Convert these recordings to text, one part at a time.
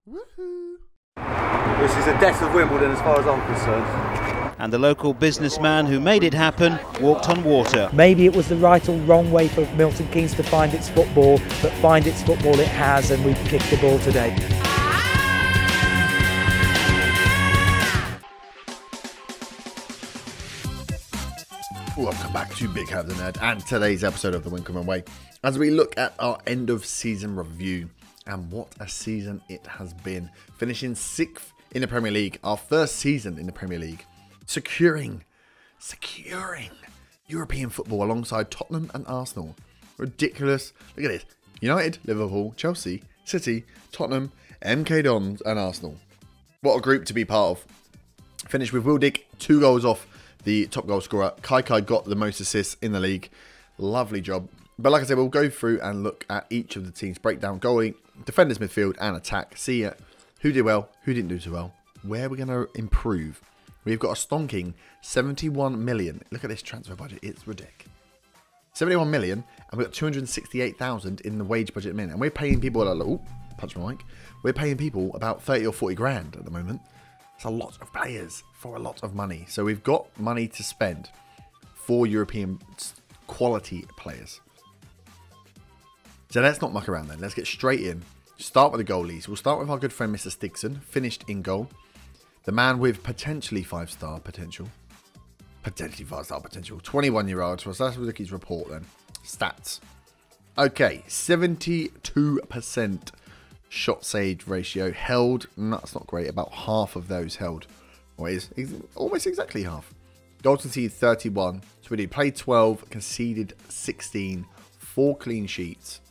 Woohoo! This is the death of Wimbledon as far as I'm concerned. And the local businessman who made it happen walked on water. Maybe it was the right or wrong way for Milton Keynes to find its football, but find its football it has, and we've kicked the ball today. Welcome back to Big Have the Nerd and today's episode of the Winkelman Way, as we look at our end of season review. And what a season it has been. Finishing 6th in the Premier League, our first season in the Premier League. Securing European football alongside Tottenham and Arsenal. Ridiculous. Look at this. United, Liverpool, Chelsea, City, Tottenham, MK Dons and Arsenal. What a group to be part of. Finished with Will Dick, 2 goals off the top goal scorer. Kai got the most assists in the league. Lovely job. But like I said, we'll go through and look at each of the teams. Breakdown goalie, defenders, midfield and attack. See who did well, who didn't do so well. Where we're going to improve. We've got a stonking 71 million. Look at this transfer budget. It's ridiculous. 71 million and we've got 268,000 in the wage budget minute. And we're paying people, oh, punch my mic. We're paying people about 30 or 40 grand at the moment. It's a lot of players for a lot of money. So we've got money to spend for European quality players. So let's not muck around then. Let's get straight in. Start with the goalies. We'll start with our good friend Mr. Stigson. Finished in goal. The man with potentially 5-star potential. Potentially 5-star potential. 21-year-old. So that's Ricky's report then. Stats. Okay. 72% shot saved ratio. Held. No, that's not great. About half of those held. Or is almost exactly half. Goals conceded 31. So we played 12. Conceded 16. 4 clean sheets.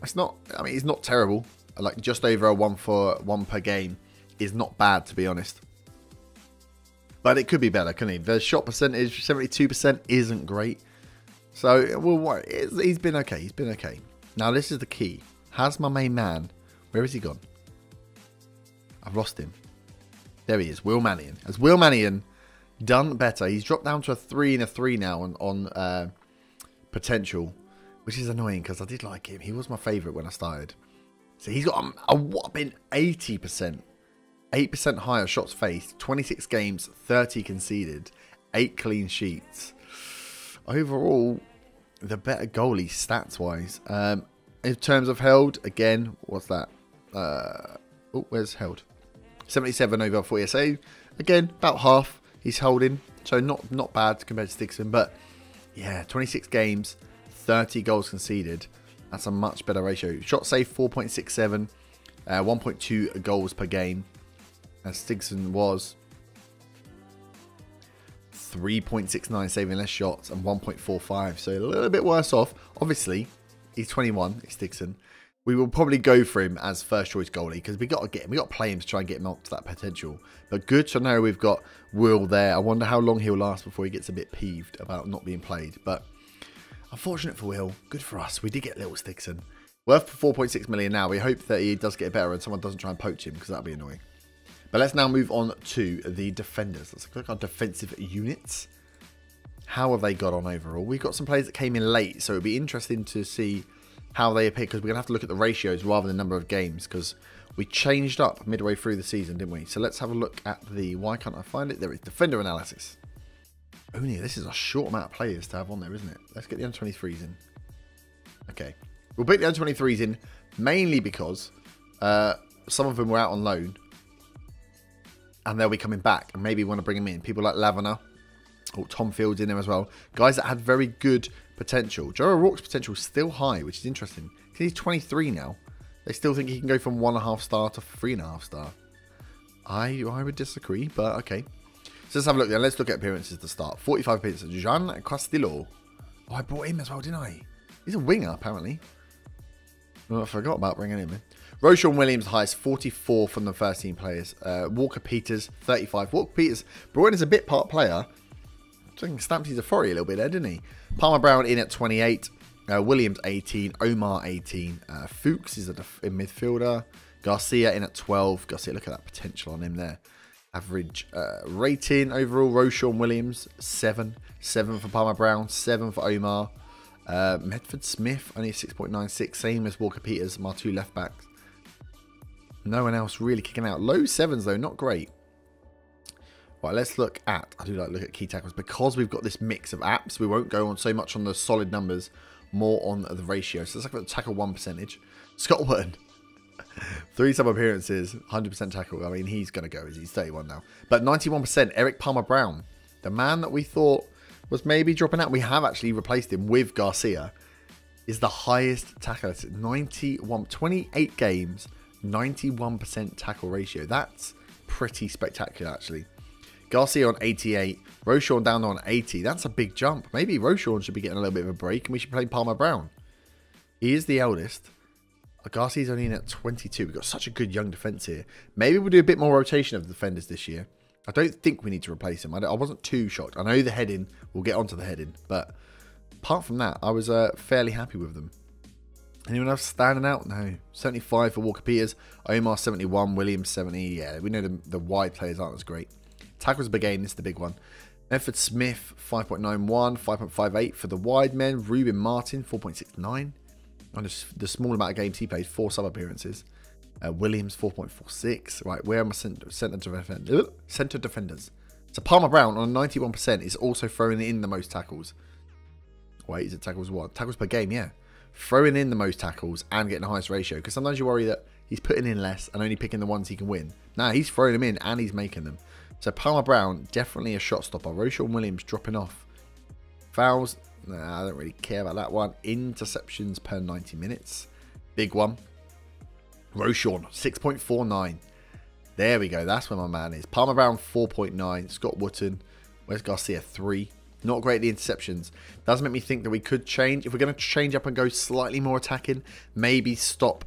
It's not, I mean, it's not terrible. Like just over a 1 for 1 per game is not bad, to be honest. But it could be better, couldn't it? The shot percentage, 72%, isn't great. So, well, he's been okay. He's been okay. Now, this is the key. Has my main man, where has he gone? I've lost him. There he is, Will Mannion. Has Will Mannion done better? He's dropped down to a 3 and a 3 now on potential. Which is annoying because I did like him. He was my favourite when I started. So he's got a whopping 80%. 8% higher shots faced. 26 games, 30 conceded. 8 clean sheets. Overall, the better goalie stats-wise. In terms of held, again, what's that? Oh, where's held? 77 over 40 SA. Again, about half he's holding. So not bad compared to Stigson. But yeah, 26 games. 30 goals conceded. That's a much better ratio. Shot save 4.67, 1.2 goals per game. As Stigson was 3.69 saving less shots and 1.45. So a little bit worse off. Obviously, he's 21. He's Stigson. We will probably go for him as first choice goalie because we got to get him. We got to play him to try and get him up to that potential. But good to know we've got Will there. I wonder how long he'll last before he gets a bit peeved about not being played. But unfortunate for Will. Good for us. We did get little Stigson. Worth 4.6 million now. We hope that he does get better and someone doesn't try and poach him because that'd be annoying. But let's now move on to the defenders. Let's look at our defensive units. How have they got on overall? We've got some players that came in late, so it'd be interesting to see how they appear because we're going to have to look at the ratios rather than the number of games because we changed up midway through the season, didn't we? So let's have a look at the, why can't I find it? There is defender analysis. Only this is a short amount of players to have on there, isn't it? Let's get the under-23s in. Okay. We'll put the under-23s in mainly because some of them were out on loan. And they'll be coming back. And maybe want to bring them in. People like Lavender. Oh, Tom Field's in there as well. Guys that had very good potential. Joe O'Rourke's potential is still high, which is interesting. Because he's 23 now. They still think he can go from 1.5 star to 3.5 star. I would disagree, but okay. So let's have a look then. Let's look at appearances to start. 45 appearances. Jean Castillo. Oh, I brought him as well, didn't I? He's a winger, apparently. Oh, I forgot about bringing him in. Roshan Williams highest 44 from the first team players. Walker Peters 35. Walker Peters brought in as a bit part player. I think stamped his authority a little bit there, didn't he? Palmer Brown in at 28. Williams 18. Omar 18. Fuchs is a midfielder. Garcia in at 12. Garcia, look at that potential on him there. Average rating overall. Roshan Williams 7. 7 for Palmer Brown. 7 for Omar. Medford Smith only 6.96. Same as Walker Peters, my 2 left backs. No one else really kicking out. Low 7s though, not great. Right, let's look at, I do like look at key tackles. Because we've got this mix of apps, we won't go on so much on the solid numbers, more on the ratio. So let's look at the tackle 1 percentage. Scott Wood, 3 sub appearances, 100% tackle. I mean, he's going to go, he's 31 now. But 91%, Eric Palmer-Brown, the man that we thought was maybe dropping out. We have actually replaced him with Garcia, is the highest tackler. 28 games, 91% tackle ratio. That's pretty spectacular, actually. Garcia on 88, Roshan down on 80. That's a big jump. Maybe Roshan should be getting a little bit of a break and we should play Palmer-Brown. He is the eldest. Garcia's only in at 22. We've got such a good young defence here. Maybe we'll do a bit more rotation of the defenders this year. I don't think we need to replace him. I wasn't too shocked. I know the heading. We'll get onto the heading. But apart from that, I was fairly happy with them. Anyone else standing out? No. 75 for Walker Peters. Omar 71. Williams 70. Yeah, we know the wide players aren't as great. Tackles per game, this is the big one. Medford Smith, 5.91, 5.58 for the wide men. Ruben Martin, 4.69. On the small amount of games he played, 4 sub appearances. Williams, 4.46. Right, where are my centre defenders? So Palmer-Brown on 91% is also throwing in the most tackles. Wait, is it tackles what? Tackles per game, yeah. Throwing in the most tackles and getting the highest ratio. Because sometimes you worry that he's putting in less and only picking the ones he can win. Nah, he's throwing them in and he's making them. So Palmer-Brown, definitely a shot stopper. Roshan Williams dropping off. Fouls, nah, I don't really care about that one. Interceptions per 90 minutes. Big one. Roshan, 6.49. There we go. That's where my man is. Palmer-Brown, 4.9. Scott Wootton. Where's Garcia? 3. Not great at the interceptions. Does make me think that we could change. If we're going to change up and go slightly more attacking, maybe stop...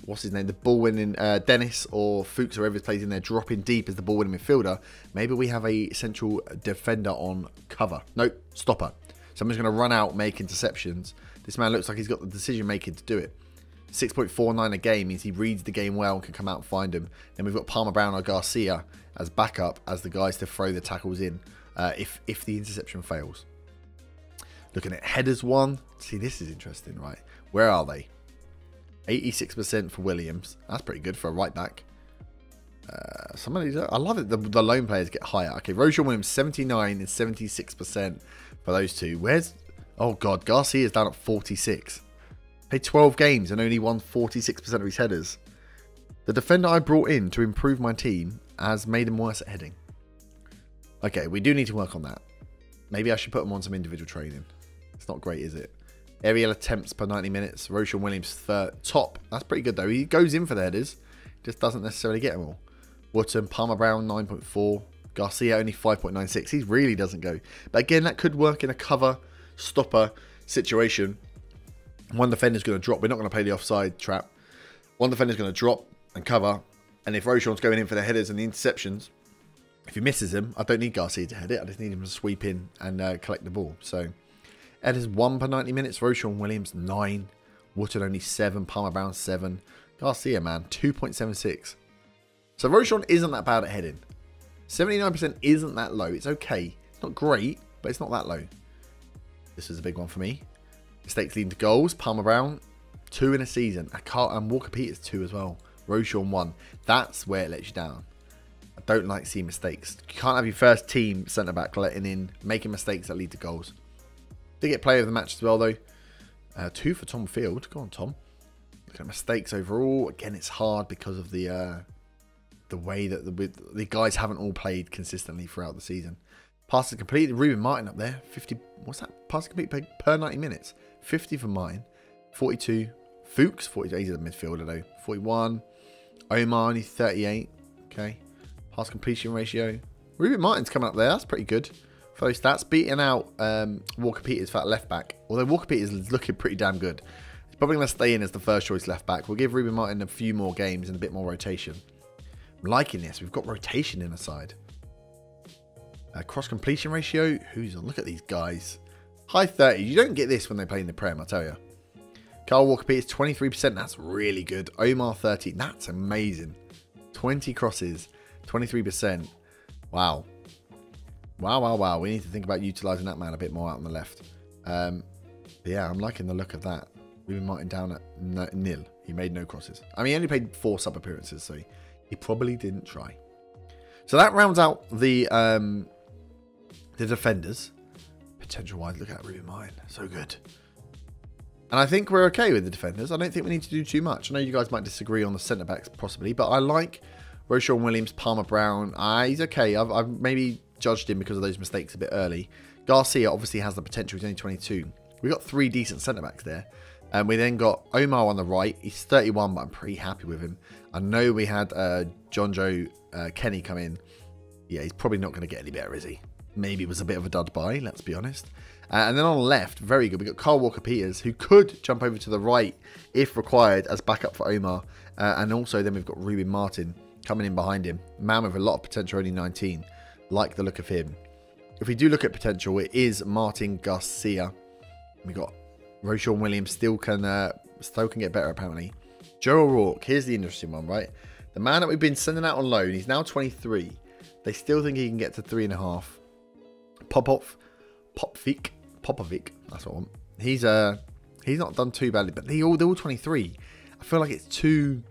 what's his name? The ball winning Dennis or Fuchs or whoever plays in there dropping deep as the ball winning midfielder. Maybe we have a central defender on cover. Nope, stopper. Someone's going to run out, make interceptions. This man looks like he's got the decision making to do it. 6.49 a game means he reads the game well and can come out and find him. Then we've got Palmer-Brown or Garcia as backup as the guys to throw the tackles in if the interception fails. Looking at headers one. See, this is interesting, right? Where are they? 86% for Williams. That's pretty good for a right back. Some of these, I love it. The lone players get higher. Okay, Roshan Williams 79 and 76% for those two. Where's, oh god, Garcia's down at 46. Played 12 games and only won 46% of his headers. The defender I brought in to improve my team has made him worse at heading. Okay, we do need to work on that. Maybe I should put him on some individual training. It's not great, is it? Aerial attempts per 90 minutes. Roshan Williams top. That's pretty good though. He goes in for the headers. Just doesn't necessarily get them all. Wootton, Palmer-Brown 9.4. Garcia only 5.96. He really doesn't go. But again, that could work in a cover stopper situation. One defender's going to drop. We're not going to play the offside trap. One defender's going to drop and cover. And if Roshan's going in for the headers and the interceptions, if he misses him, I don't need Garcia to head it. I just need him to sweep in and collect the ball. So headers 1 per 90 minutes. Roshan Williams 9. Wootton only 7. Palmer-Brown 7. Garcia, man, 2.76. So Roshan isn't that bad at heading. 79% isn't that low. It's okay. It's not great, but it's not that low. This is a big one for me. Mistakes leading to goals. Palmer-Brown 2 in a season. And Walker Peters 2 as well. Roshan 1. That's where it lets you down. I don't like seeing mistakes. You can't have your first team centre-back letting in, making mistakes that lead to goals. Did get player of the match as well, though. 2 for Tom Field. Go on, Tom. Looking at mistakes overall. Again, it's hard because of the way that the guys haven't all played consistently throughout the season. Passes completed. Ruben Martin up there. 50. What's that? Passes completed per 90 minutes. 50 for mine. 42. Fuchs. 42. He's a midfielder, though. 41. Omar, only 38. Okay. Pass completion ratio. Ruben Martin's coming up there. That's pretty good. For those stats, beating out Walker Peters for that left back. Although Walker Peters is looking pretty damn good. He's probably going to stay in as the first choice left back. We'll give Ruben Martin a few more games and a bit more rotation. I'm liking this. We've got rotation in the side. Cross completion ratio. Who's on? Look at these guys. High 30s. You don't get this when they play in the Prem, I'll tell you. Carl Walker Peters 23%. That's really good. Omar 30. That's amazing. 20 crosses. 23%. Wow. Wow. We need to think about utilising that man a bit more out on the left. Yeah, I'm liking the look of that. Ruben Martin down at nil. He made no crosses. I mean, he only played 4 sub appearances, so he probably didn't try. So that rounds out the defenders. Potential wise, look at Ruben Martin. So good. And I think we're okay with the defenders. I don't think we need to do too much. I know you guys might disagree on the centre-backs possibly, but I like Roshan Williams, Palmer Brown. He's okay. I've maybe judged him because of those mistakes a bit early. Garcia obviously has the potential. He's only 22. We got 3 decent centre-backs there. And we then got Omar on the right. He's 31, but I'm pretty happy with him. I know we had John Joe Kenny come in. Yeah, he's probably not going to get any better, is he? Maybe it was a bit of a dud buy, let's be honest. And then on the left, very good. We got Carl Walker-Peters, who could jump over to the right if required as backup for Omar. And also then we've got Ruben Martin coming in behind him. Man with a lot of potential, only 19. Like the look of him. If we do look at potential, it is Martin Garcia. We got Roshan Williams still can get better apparently. Joe O'Rourke, here's the interesting one, right? The man that we've been sending out on loan, he's now 23. They still think he can get to 3.5. Popovic, that's what I want. He's not done too badly, but they're all 23. I feel like they're too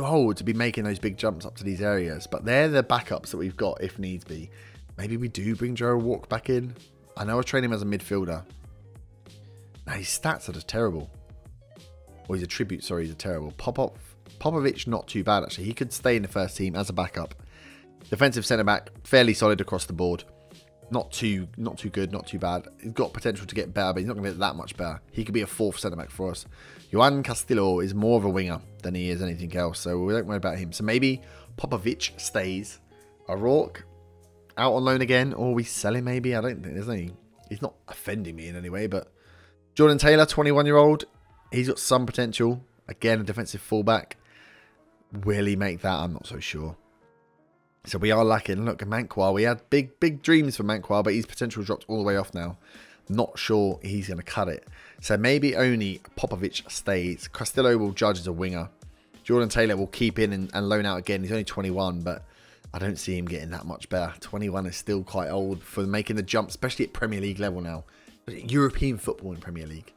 old to be making those big jumps up to these areas. But they're the backups that we've got if needs be. Maybe we do bring Joe O'Rourke back in. I know I train him as a midfielder. Now, his stats are just terrible. Or his attributes, sorry, he's terrible. Popovic, not too bad, actually. He could stay in the first team as a backup. Defensive centre-back, fairly solid across the board. Not too good, not too bad. He's got potential to get better, but he's not going to get that much better. He could be a 4th centre-back for us. Joan Castillo is more of a winger than he is anything else, so we don't worry about him. So maybe Popovic stays. O'Rourke out on loan again, or we sell him maybe. I don't think there's any... He's not offending me in any way, but... Jordan Taylor, 21-year-old. He's got some potential. Again, a defensive fullback. Will he make that? I'm not so sure. So we are lacking. Look, Manquar. We had big dreams for Manquar, but his potential dropped all the way off now. Not sure he's going to cut it. So maybe only Popovic stays. Castillo will judge as a winger. Jordan Taylor will keep in and loan out again. He's only 21, but I don't see him getting that much better. 21 is still quite old for making the jump, especially at Premier League level now. European football in Premier League.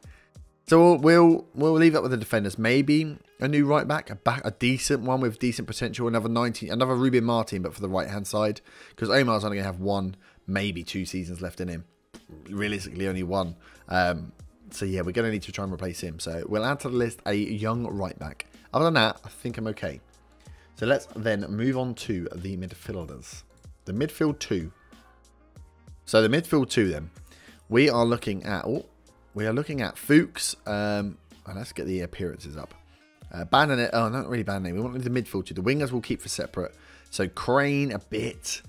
So we'll leave that with the defenders. Maybe a new right back, a decent one with decent potential. Another Ruben Martin, but for the right hand side, because Omar's only going to have 1, maybe 2 seasons left in him. Realistically, only 1. So yeah, we're going to need to try and replace him. So we'll add to the list a young right back. Other than that, I think I'm okay. So let's then move on to the midfielders. The midfield 2. So the midfield 2 then. We are looking at Fuchs. Let's get the appearances up. Bannon, not really Bannon. We want the midfield 2. The wingers we'll keep for separate. So Crane a bit.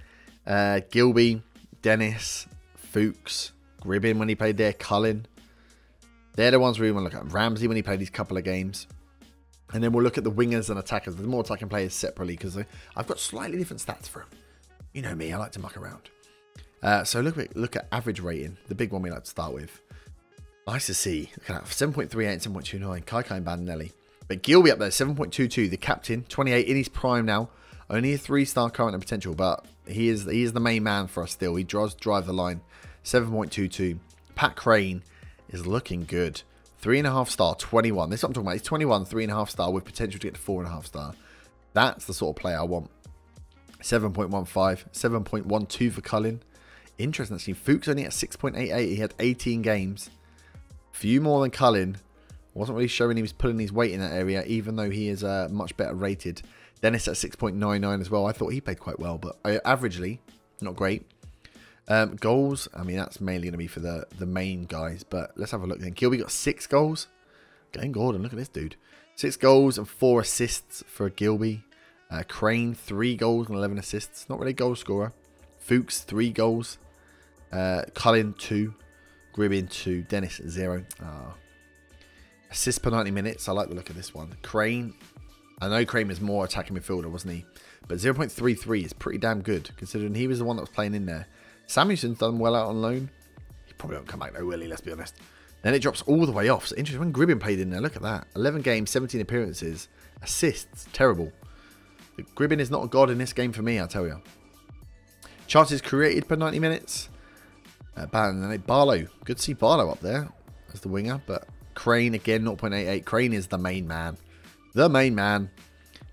Gilby, Dennis, Fuchs, Gribbin when he played there, Cullen. They're the ones we want to look at. Ramsey when he played these couple of games. And then we'll look at the wingers and attackers. There's more attacking players separately because I've got slightly different stats for them. You know me, I like to muck around. So look at average rating, the big one we like to start with. Nice to see. Look at that, 7.38 and 7.29. Kai and Bandinelli. But Gilby up there, 7.22. The captain, 28 in his prime now. Only a 3-star current and potential, but he is the main man for us still. He does drive the line. 7.22. Pat Crane is looking good. 3.5 star, 21. This is what I'm talking about. He's 21, 3.5 star with potential to get to 4.5 star. That's the sort of player I want. 7.15, 7.12 for Cullen. Interesting actually. Fuchs only at 6.88. He had 18 games. Few more than Cullen. Wasn't really showing he was pulling his weight in that area, even though he is much better rated. Dennis at 6.99 as well. I thought he played quite well, but averagely, not great. Goals, I mean, that's mainly going to be for the main guys, but let's have a look then. Gilby got 6 goals. Glenn Gordon, look at this dude. 6 goals and 4 assists for Gilby. Crane, 3 goals and 11 assists. Not really a goal scorer. Fuchs, 3 goals. Cullen, 2. Gribbin, 2. Dennis, 0. Assists per 90 minutes. I like the look of this one. Crane, I know Crane was more attacking midfielder, wasn't he? But 0.33 is pretty damn good, considering he was the one that was playing in there. Samuelson's done well out on loan. He probably won't come back though, will he? Let's be honest. Then it drops all the way off. So interesting when Gribbin played in there. Look at that. 11 games, 17 appearances. Assists, terrible. Gribbin is not a god in this game for me, I tell you. Chances created per 90 minutes. Barlow. Good to see Barlow up there as the winger, but Crane again, 0.88. Crane is the main man. The main man.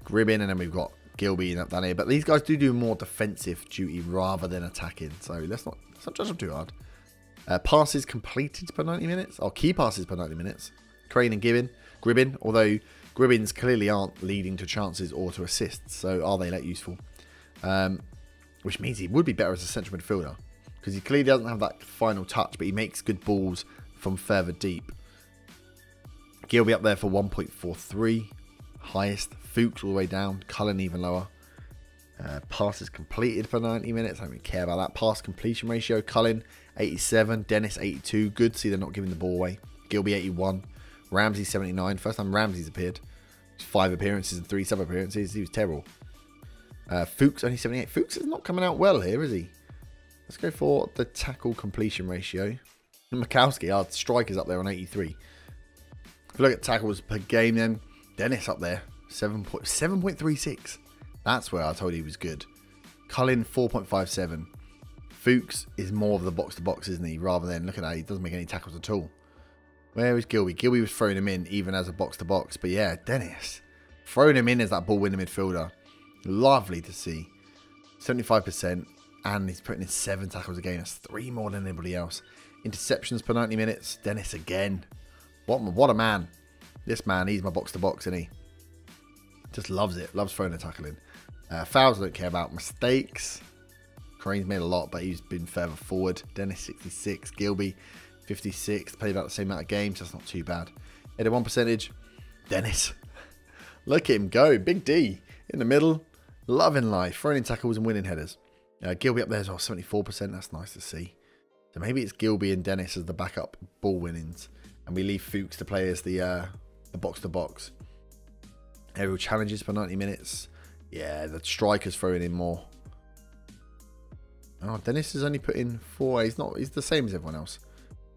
Gribbin, and then we've got Gilby up down here. But these guys do more defensive duty rather than attacking. So let's not judge them too hard. Passes completed per 90 minutes. Or key passes per 90 minutes. Crane and Gribbin. Although Gribbins clearly aren't leading to chances or to assists. So are they that useful? Which means he would be better as a central midfielder. Because he clearly doesn't have that final touch. But he makes good balls from further deep. Gilby up there for 1.43. Highest. Fuchs all the way down. Cullen even lower. Passes completed for 90 minutes. I don't really care about that. Pass completion ratio. Cullen 87. Dennis 82. Good to see they're not giving the ball away. Gilby 81. Ramsey 79. First time Ramsey's appeared. 5 appearances and 3 sub-appearances. He was terrible. Fuchs only 78. Fuchs is not coming out well here, is he? Let's go for the tackle completion ratio. And Mikowski, our striker's up there on 83. If you look at tackles per game then, Dennis up there, 7.36. That's where I told you he was good. Cullen, 4.57. Fuchs is more of the box-to-box, isn't he? Rather than, look at that, he doesn't make any tackles at all. Where is Gilby? Gilby was throwing him in even as a box-to-box. But yeah, Dennis, throwing him in as that ball-winning midfielder. Lovely to see. 75%. And he's putting in 7 tackles a game. That's 3 more than anybody else. Interceptions per 90 minutes. Dennis again. What a man. This man, he's my box-to-box, isn't he? Just loves it. Loves throwing a tackle in. Fouls I don't care about. Mistakes. Crane's made a lot, but he's been further forward. Dennis, 66. Gilby, 56. Played about the same amount of games. That's not too bad. Header 1 percentage. Dennis. Look at him go. Big D. In the middle. Loving life. Throwing in tackles and winning headers. Gilby up there as well. 74%. That's nice to see. So maybe it's Gilby and Dennis as the backup ball winnings. And we leave Fuchs to play as the box-to-box. Aerial challenges per 90 minutes. Yeah, the striker's throwing in more. Oh, Dennis has only put in 4. He's the same as everyone else.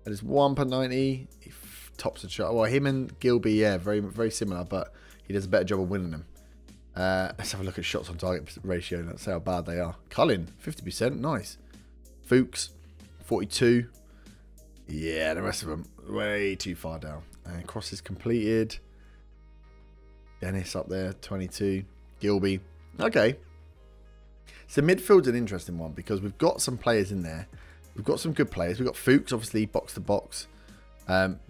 That is 1 per 90. He tops the chart. Well, him and Gilby, yeah, very, very similar, but he does a better job of winning them. Let's have a look at shots on target ratio. Let's see how bad they are. Cullen, 50%. Nice. Fuchs, 42. Yeah, the rest of them, way too far down. And crosses completed. Dennis up there, 22. Gilby. Okay. So midfield's an interesting one because we've got some players in there. We've got some good players. We've got Fuchs, obviously, box to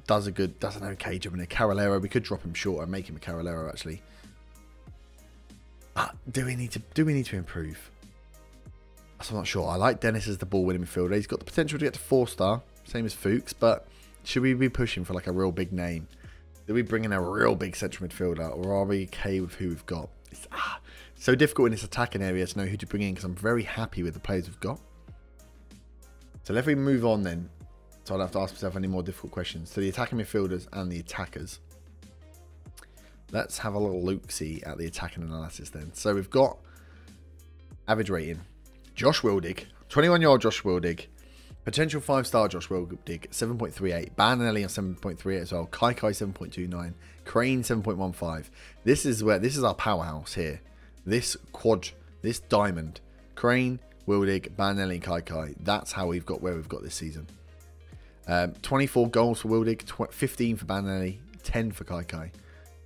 does an okay job in a Carolero. We could drop him short and make him a Carolero, actually. But do we need to improve? I'm not sure. I like Dennis as the ball-winning midfielder. He's got the potential to get to 4-star, same as Fuchs. But should we be pushing for like a real big name? Do we bring in a real big central midfielder, or are we okay with who we've got? It's so difficult in this attacking area to know who to bring in because I'm very happy with the players we've got. So let me move on then. So I'll have to ask myself any more difficult questions. So the attacking midfielders and the attackers. Let's have a little look-see at the attacking analysis then. So we've got average rating. Josh Wildig, 21-year-old Josh Wildig. Potential 5-star Josh Wildig, 7.38. Bandinelli on 7.38 as well. Kai 7.29. Crane 7.15. This is our powerhouse here. This quad, this diamond. Crane, Wildig, Bandinelli, and Kai. That's how we've got where we've got this season. 24 goals for Wildig, 15 for Bandinelli, 10 for Kai.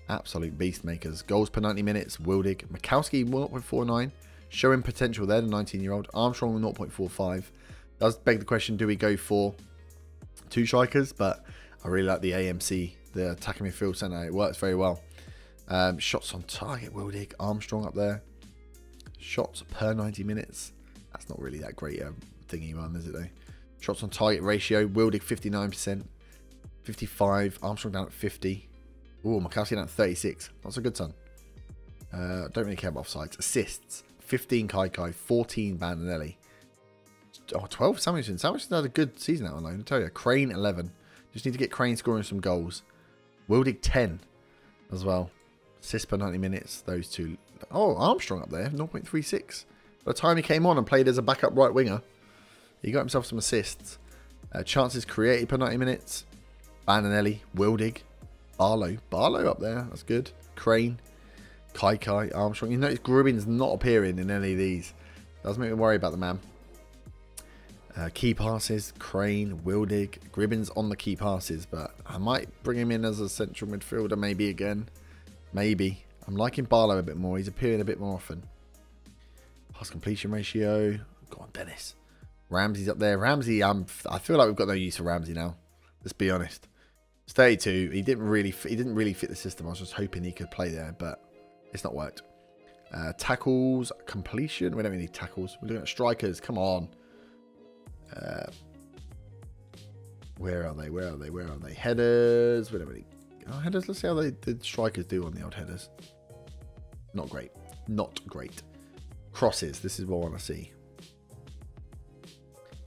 Absolute beast makers. Goals per 90 minutes. Wildig, Mikowski 0.49. Showing potential there, the 19-year-old. Armstrong 0.45. Does beg the question, do we go for 2 strikers? But I really like the AMC, the attacking midfield centre. It works very well. Shots on target, Wildig. Armstrong up there. Shots per 90 minutes. That's not really that great thingy one, is it though? Shots on target ratio, Wildig 59%. 55. Armstrong down at 50. Ooh, Mikowski down at 36. That's a good son. Don't really care about offsides. Assists, 15 Kai, 14 Bandinelli. Oh, 12 Samuelson. Samuelson had a good season out on loan. I tell you, Crane 11. Just need to get Crane scoring some goals. Wildig 10 as well. Assists per 90 minutes. Those two. Oh, Armstrong up there, 0.36. By the time he came on and played as a backup right winger, he got himself some assists. Chances created per 90 minutes. Bandinelli, Wildig, Barlow up there. That's good. Crane, Kai, Armstrong. You notice Gribbin's not appearing in any of these. Does make me worry about the man. Key passes, Crane, Wildig, Gribbins on the key passes, but I might bring him in as a central midfielder maybe again. Maybe. I'm liking Barlow a bit more. He's appearing a bit more often. Pass completion ratio. Go on, Dennis. Ramsey's up there. Ramsey, I feel like we've got no use for Ramsey now. Let's be honest. It's 32. He didn't really fit the system. I was just hoping he could play there, but it's not worked. Tackles, completion. We don't really need tackles. We're looking at strikers. Come on. Where are they? Where are they? Where are they? Headers. We don't really. Oh, headers. Let's see how the strikers do on the old headers. Not great. Not great. Crosses. This is what I want to see.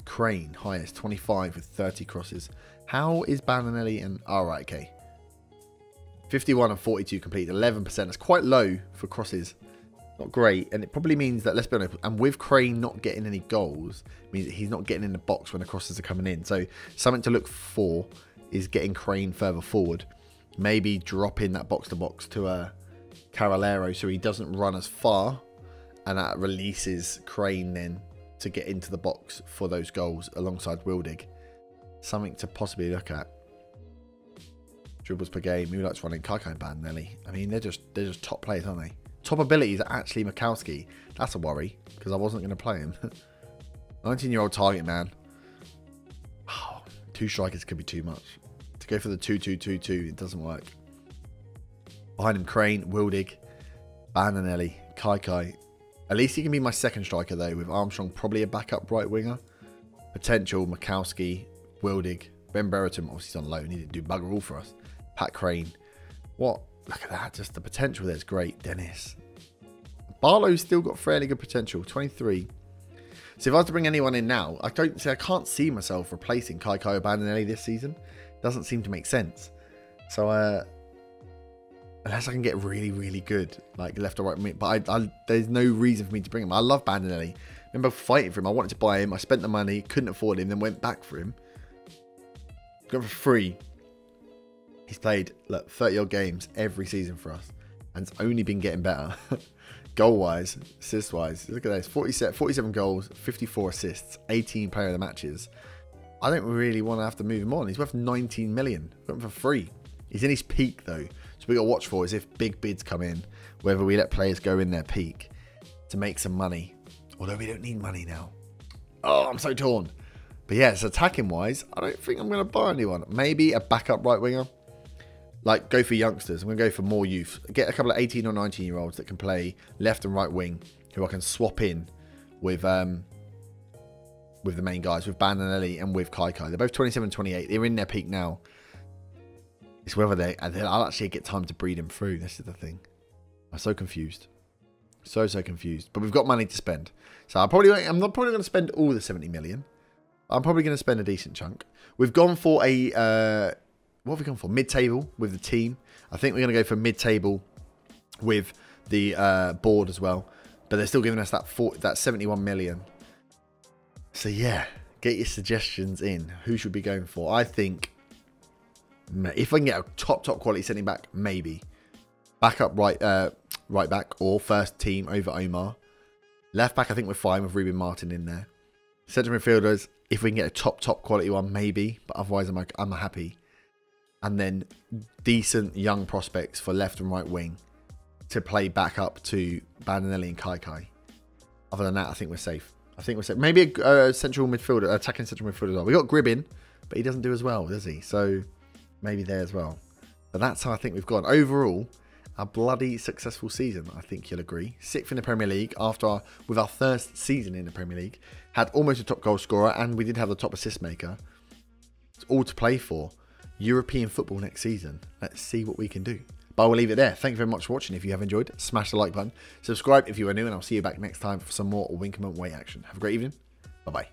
Crane, highest 25 with 30 crosses. How is Bandinelli and... Oh, right, okay. 51 and 42 complete. 11%. That's quite low for crosses. Not great. And it probably means that, let's be honest, and with Crane not getting any goals, means that he's not getting in the box when the crosses are coming in. So something to look for is getting Crane further forward. Maybe dropping that box-to-box to Carolero so he doesn't run as far. And that releases Crane then to get into the box for those goals alongside Wildig. Something to possibly look at. Dribbles per game. Who likes running? Kaikai and Bandinelli. I mean, they're just top players, aren't they? Top abilities are actually Mikowski. That's a worry because I wasn't going to play him. 19-year-old target man. Oh, 2 strikers could be too much. To go for the 2-2-2-2, it doesn't work. Behind him, Crane, Wildig, Bandinelli, Kaikai. At least he can be my second striker though, with Armstrong probably a backup right winger. Potential, Mikowski, Wildig, Ben Brereton, obviously he's on loan, he didn't do bugger all for us. Pat Crane. What? Look at that, just the potential there's great. Dennis. Barlow's still got fairly good potential, 23. So if I was to bring anyone in now, I can't see myself replacing Kaikai or Bandinelli this season. Doesn't seem to make sense. So unless I can get really, really good, like left or right, but there's no reason for me to bring him. I love Bandinelli. I remember fighting for him. I wanted to buy him. I spent the money, couldn't afford him, then went back for him. Got him for free. He's played, look, 30-odd games every season for us, and it's only been getting better. Goal-wise, assist-wise, look at this. 47 goals, 54 assists, 18 player of the matches. I don't really want to have to move him on. He's worth 19 million. Got him for free. He's in his peak, though. So we got to watch for is if big bids come in, whether we let players go in their peak to make some money. Although we don't need money now. Oh, I'm so torn. But yeah, so attacking-wise, I don't think I'm going to buy anyone. Maybe a backup right winger. Like, go for youngsters. I'm going to go for more youth. Get a couple of 18 or 19-year-olds that can play left and right wing, who I can swap in with the main guys, with Bandinelli and with Kaikai. They're both 27 and 28. They're in their peak now. It's whether I'll actually get time to breed them through. This is the thing. I'm so confused. So confused. But we've got money to spend. So I'm not probably going to spend all the 70 million. I'm probably going to spend a decent chunk. We've gone for a... what have we gone for? Mid-table with the team. I think we're going to go for mid-table with the board as well. But they're still giving us that 71 million. So yeah, get your suggestions in. Who should we be going for? I think if I can get a top quality centre back, maybe. Backup right back or first team over Omar. Left back, I think we're fine with Ruben Martin in there. Central midfielders, if we can get a top quality one, maybe. But otherwise, I'm happy. And then decent young prospects for left and right wing to play back up to Bandinelli and Kaikai. Other than that, I think we're safe. Maybe a central midfielder, attacking central midfielder as well. We got Gribbin, but he doesn't do as well, does he? So maybe there as well. But that's how I think we've gone. Overall, a bloody successful season, I think you'll agree. 6th in the Premier League with our first season in the Premier League. Had almost a top goal scorer, and we did have the top assist maker. It's all to play for. European football next season. Let's see what we can do. But I will leave it there. Thank you very much for watching. If you have enjoyed, smash the like button. Subscribe if you are new, and I'll see you back next time for some more Winkerman Way action. Have a great evening. Bye-bye.